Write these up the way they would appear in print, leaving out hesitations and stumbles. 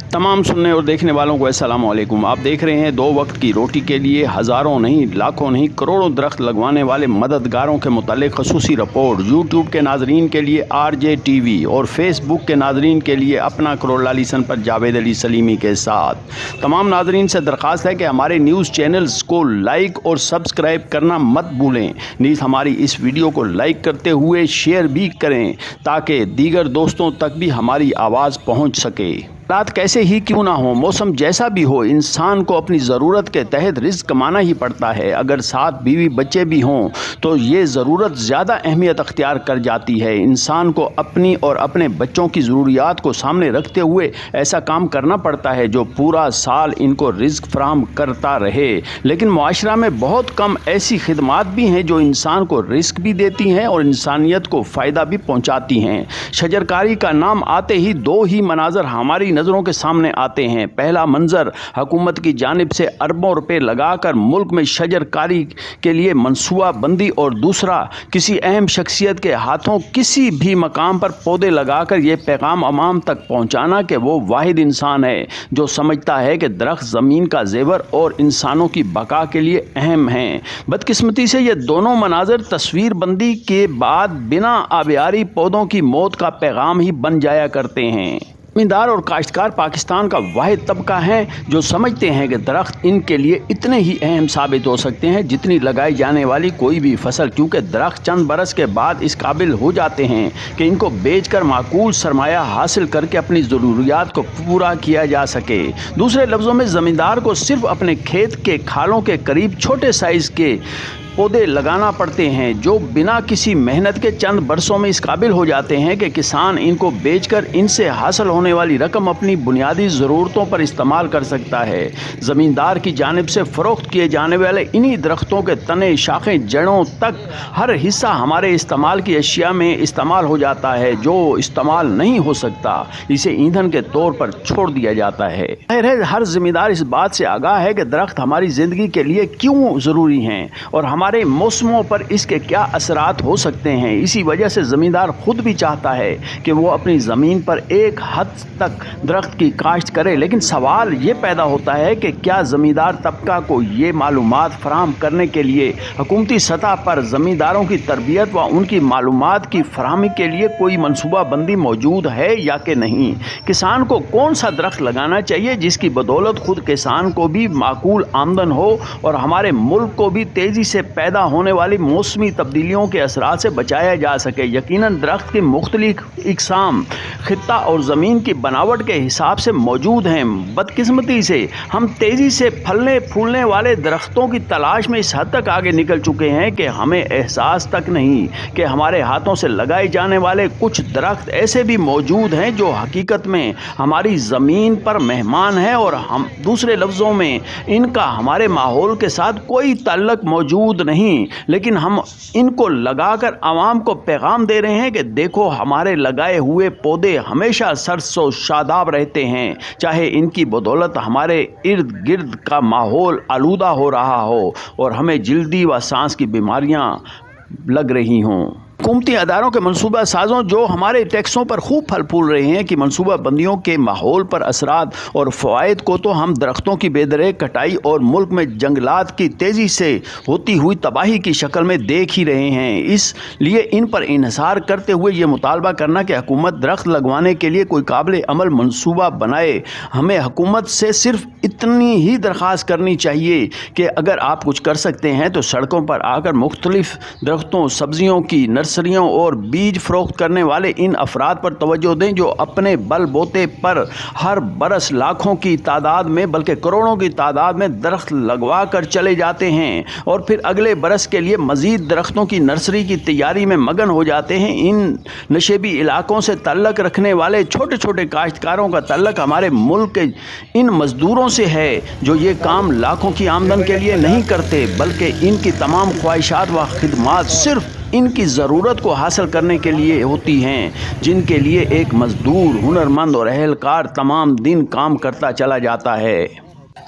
तमाम सुनने और देखने वालों को अस्सलाम वालेकुम। आप देख रहे हैं 2 वक्त की रोटी के लिए हज़ारों नहीं, लाखों नहीं, करोड़ों दरख्त लगवाने वाले मददगारों के मुतालिक खसूसी रिपोर्ट। यूट्यूब के नाजरीन के लिए RJ TV और फेसबुक के नाजरीन के लिए अपना करोड़ला लिसन पर जावेद अली सलीमी के साथ। तमाम नाजरीन से दरख्वास्त है कि हमारे न्यूज़ चैनल्स को लाइक और सब्सक्राइब करना मत भूलें। नीज़ हमारी इस वीडियो को लाइक करते हुए शेयर भी करें ताकि दीगर दोस्तों तक भी हमारी आवाज़ पहुँच सके। हालात कैसे ही क्यों ना हो, मौसम जैसा भी हो, इंसान को अपनी ज़रूरत के तहत रिज़्क़ कमाना ही पड़ता है। अगर साथ बीवी बच्चे भी हों तो ये ज़रूरत ज़्यादा अहमियत अख्तियार कर जाती है। इंसान को अपनी और अपने बच्चों की ज़रूरियात को सामने रखते हुए ऐसा काम करना पड़ता है जो पूरा साल इनको रिज़्क़ फराहम करता रहे। लेकिन मुआशरा में बहुत कम ऐसी खिदमात भी हैं जो इंसान को रिज़्क़ भी देती हैं और इंसानियत को फ़ायदा भी पहुँचाती हैं। शजरकारी का नाम आते ही 2 ही मनाज़र हमारी नज़रों के सामने आते हैं। पहला मंजर हुकूमत की जानिब से अरबों रुपए लगाकर मुल्क में शजरकारी के लिए मनसूबा बंदी, और दूसरा किसी अहम शख्सियत के हाथों किसी भी मकाम पर पौधे लगाकर ये पैगाम अवाम तक पहुंचाना कि वो वाहिद इंसान है जो समझता है कि दरख्त ज़मीन का जेवर और इंसानों की बका के लिए अहम हैं। बदकिस्मती से ये दोनों मनाजर तस्वीर बंदी के बाद बिना आबियारी पौधों की मौत का पैगाम ही बन जाया करते हैं। ज़मींदार और काश्तकार पाकिस्तान का वाहिद तबका है जो समझते हैं कि दरख्त इनके लिए इतने ही अहम साबित हो सकते हैं जितनी लगाई जाने वाली कोई भी फसल, क्योंकि दरख्त चंद बरस के बाद इस काबिल हो जाते हैं कि इनको बेचकर माकूल सरमाया हासिल करके अपनी ज़रूरियात को पूरा किया जा सके। दूसरे लफ्ज़ों में ज़मींदार को सिर्फ अपने खेत के खालों के करीब छोटे साइज़ के पौधे लगाना पड़ते हैं जो बिना किसी मेहनत के चंद बरसों में इस काबिल हो जाते हैं कि किसान इनको बेचकर इनसे हासिल होने वाली रकम अपनी बुनियादी ज़रूरतों पर इस्तेमाल कर सकता है। ज़मींदार की जानिब से फ़रोख्त किए जाने वाले इन्हीं दरख्तों के तने, शाखें, जड़ों तक हर हिस्सा हमारे इस्तेमाल की अशिया में इस्तेमाल हो जाता है। जो इस्तेमाल नहीं हो सकता इसे ईंधन के तौर पर छोड़ दिया जाता है। हर ज़मींदार इस बात से आगाह है कि दरख्त हमारी ज़िंदगी के लिए क्यों ज़रूरी हैं और हमारे मौसमों पर इसके क्या असरात हो सकते हैं। इसी वजह से ज़मींदार खुद भी चाहता है कि वो अपनी ज़मीन पर एक हद तक दरख्त की काश्त करे, लेकिन सवाल ये पैदा होता है कि क्या ज़मींदार तबका को ये मालूमात फराहम करने के लिए हुकूमती सतह पर ज़मींदारों की तरबियत व उनकी मालूमात की फराहमी के लिए कोई मनसूबा बंदी मौजूद है या कि नहीं। किसान को कौन सा दरख्त लगाना चाहिए जिसकी बदौलत खुद किसान को भी माकूल आमदन हो और हमारे मुल्क को भी तेज़ी से पैदा होने वाली मौसमी तब्दीलियों के असरात से बचाया जा सके। यकीनन दरख्त की मुख्तलिफ इकसाम खित्ता और ज़मीन की बनावट के हिसाब से मौजूद हैं। बदकिस्मती से हम तेज़ी से फलने फूलने वाले दरख्तों की तलाश में इस हद तक आगे निकल चुके हैं कि हमें एहसास तक नहीं कि हमारे हाथों से लगाए जाने वाले कुछ दरख्त ऐसे भी मौजूद हैं जो हकीकत में हमारी ज़मीन पर मेहमान हैं और हम दूसरे लफ्ज़ों में इनका हमारे माहौल के साथ कोई ताल्लुक़ मौजूद नहीं, लेकिन हम इनको लगाकर आवाम को पैगाम दे रहे हैं कि देखो हमारे लगाए हुए पौधे हमेशा सरसो शादाब रहते हैं, चाहे इनकी बदौलत हमारे इर्द गिर्द का माहौल आलूदा हो रहा हो और हमें जल्दी व सांस की बीमारियां लग रही हों। हुकूमती अदारों के मनसूबा साज़ों जो हमारे टैक्सों पर खूब फल फूल रहे हैं कि मनसूबा बंदियों के माहौल पर असरात और फ़वाइद को तो हम दरख्तों की बेदरे कटाई और मुल्क में जंगलात की तेज़ी से होती हुई तबाही की शक्ल में देख ही रहे हैं। इसलिए इन पर इन्हिसार करते हुए ये मुतालबा करना कि हुकूमत दरख्त लगवाने के लिए कोई काबिल अमल मनसूबा बनाए। हमें हुकूमत से सिर्फ इतनी ही दरख्वास्त करनी चाहिए कि अगर आप कुछ कर सकते हैं तो सड़कों पर आकर मुख्तलिफ दरख्तों, सब्जियों की नर्सरियों और बीज फ़रोख्त करने वाले इन अफराद पर तवज्जो दें जो अपने बल बोते पर हर बरस लाखों की तादाद में बल्कि करोड़ों की तादाद में दरख्त लगवा कर चले जाते हैं और फिर अगले बरस के लिए मज़ीद दरख्तों की नर्सरी की तैयारी में मगन हो जाते हैं। इन नशेबी इलाकों से ताल्लुक़ रखने वाले छोटे छोटे काश्तकारों का ताल्लुक़ हमारे मुल्क के इन मज़दूरों से है जो ये काम लाखों की आमदन के लिए नहीं करते, बल्कि इनकी तमाम ख्वाहिशात व खिदमात सिर्फ इनकी ज़रूरत को हासिल करने के लिए होती हैं, जिनके लिए एक मज़दूर, हुनरमंद और अहलकार तमाम दिन काम करता चला जाता है।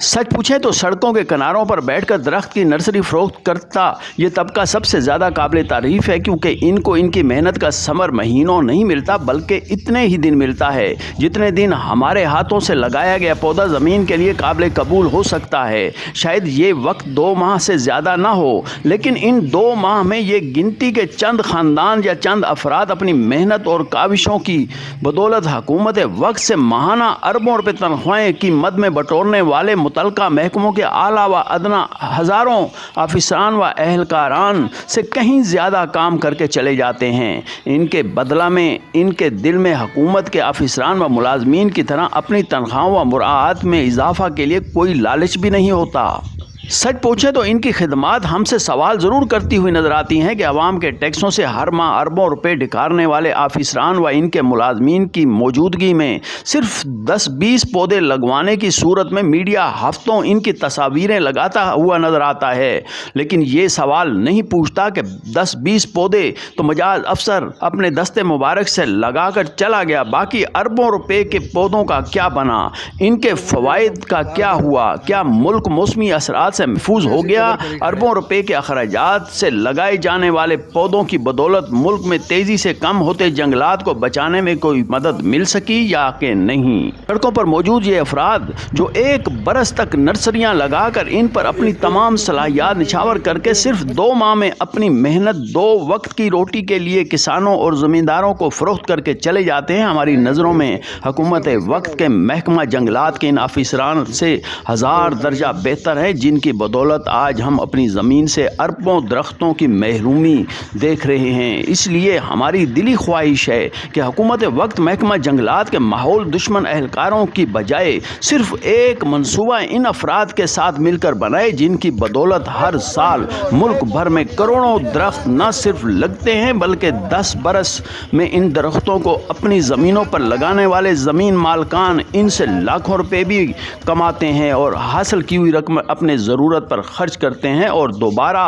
सच पूछे तो सड़कों के किनारों पर बैठकर दरख्त की नर्सरी फरोख्त करता ये तबका सबसे ज़्यादा काबिल तारीफ़ है, क्योंकि इनको इनकी मेहनत का समर महीनों नहीं मिलता बल्कि इतने ही दिन मिलता है जितने दिन हमारे हाथों से लगाया गया पौधा ज़मीन के लिए काबिल कबूल हो सकता है। शायद ये वक्त 2 माह से ज़्यादा ना हो, लेकिन इन 2 माह में ये गिनती के चंद ख़ानदान या चंद अफराद अपनी मेहनत और काविशों की बदौलत हुकूमत वक्त से माहाना अरबों रुपये तनख्वाहें की मद में बटोरने वाले मुतलका महकमों के आला व अदना हज़ारों अफसरान व अहलकारान से कहीं ज़्यादा काम करके चले जाते हैं। इनके बदला में इनके दिल में हुकूमत के अफसरान व मुलाजमीन की तरह अपनी तनख्वाहों व मुराआत में इजाफा के लिए कोई लालच भी नहीं होता। सच पूछे तो इनकी खिदमात हमसे सवाल ज़रूर करती हुई नज़र आती हैं कि अवाम के टैक्सों से हर माह अरबों रुपए ढिकारने वाले आफिसरान व इनके मुलाजमीन की मौजूदगी में सिर्फ 10-20 पौधे लगवाने की सूरत में मीडिया हफ्तों इनकी तस्वीरें लगाता हुआ नज़र आता है, लेकिन ये सवाल नहीं पूछता कि 10-20 पौधे तो मजाज अफसर अपने दस्ते मुबारक से लगा कर चला गया, बाकी अरबों रुपए के पौधों का क्या बना, इनके फ़वाइद का क्या हुआ, क्या मुल्क मौसमी असरात से महफूज हो गया। अरबों रुपए के अखराजात से लगाए जाने वाले पौधों की बदौलत मुल्क में तेजी से कम होते जंगलात को बचाने में कोई मदद मिल सकी या कि नहीं। सड़कों पर मौजूद ये अफराद जो 1 बरस तक नर्सरियां लगाकर इन पर अपनी तमाम सलाहियात निछावर करके सिर्फ 2 माह में अपनी मेहनत 2 वक्त की रोटी के लिए किसानों और ज़मींदारों को फरोख्त करके चले जाते हैं, हमारी नज़रों में हुकूमत वक्त के महकमा जंगलात के इन अफसरान से 1000 दर्जा बेहतर है, जिनकी बदौलत आज हम अपनी ज़मीन से अरबों दरख्तों की महरूमी देख रहे हैं। इसलिए हमारी दिली ख्वाहिश है कि हुकूमत वक्त महकमा जंगलात के माहौल दुश्मन एहलकारों की बजाय सिर्फ एक मनसूबा इन अफराद के साथ मिलकर बनाए, जिनकी बदौलत हर साल मुल्क भर में करोड़ों दरख्त न सिर्फ लगते हैं बल्कि 10 बरस में इन दरख्तों को अपनी ज़मीनों पर लगाने वाले ज़मीन मालकान इनसे लाखों रुपए भी कमाते हैं और हासिल की हुई रकम अपने ज़रूरत पर खर्च करते हैं और दोबारा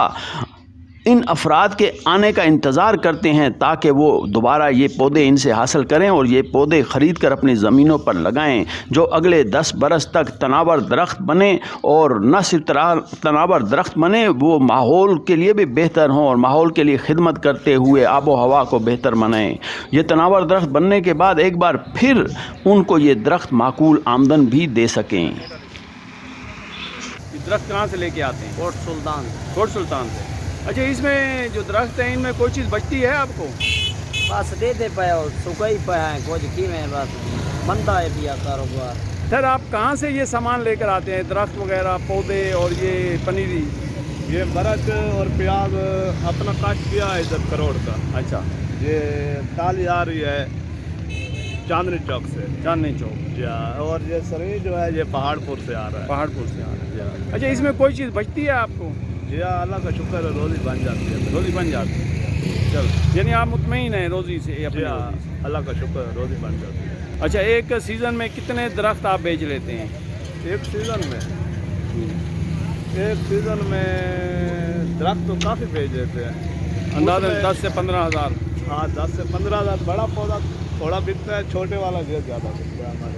इन अफराद के आने का इंतज़ार करते हैं ताकि वो दोबारा ये पौधे इनसे हासिल करें और ये पौधे ख़रीद कर अपनी ज़मीनों पर लगाएं, जो अगले 10 बरस तक तनावर दरख्त बने और न सिर्फ तनावर दरख्त बने, वो माहौल के लिए भी बेहतर हों और माहौल के लिए खिदमत करते हुए आबो हवा को बेहतर बनाएं। ये तनावर दरख्त बनने के बाद एक बार फिर उनको ये दरख्त माकूल आमदन भी दे सकें। दरख्त कहाँ से लेके आते हैं? कोट सुल्तान से। अच्छा, इसमें जो दरख्त हैं इनमें कोई चीज़ बचती है आपको? बस देते पे और सुखाई पे हैं कुछ की में बस बनता है पिया कारोबार। सर, आप कहाँ से ये सामान लेकर आते हैं, दरख्त वगैरह, पौधे और ये पनीरी? ये मरच और प्याज अपना काट किया है इधर करोड़ का। अच्छा, ये दाल आ रही है चांदनी चौक से। चांदनी चौक। और ये सरी जो है ये पहाड़पुर से आ रहा है। पहाड़पुर से आ रहा है। अच्छा, इसमें कोई चीज़ बचती है आपको? जी अल्लाह का शुक्र है, रोज़ी बन जाती है। रोज़ी बन जाती है। चलो, यानी आप मुतमईन हैं रोज़ी से? जी अल्लाह का शुक्र है, रोज़ी बन जाती है। अच्छा, एक सीज़न में कितने दरख्त आप बेच लेते हैं? एक सीज़न में दरख्त तो काफ़ी बेच देते हैं, अंदाज़न 10 से 15 हज़ार। हाँ, 10 से 15 हज़ार। बड़ा पौधा थोड़ा बिकता है, छोटे वाला ज़्यादा बिकता है हमारे।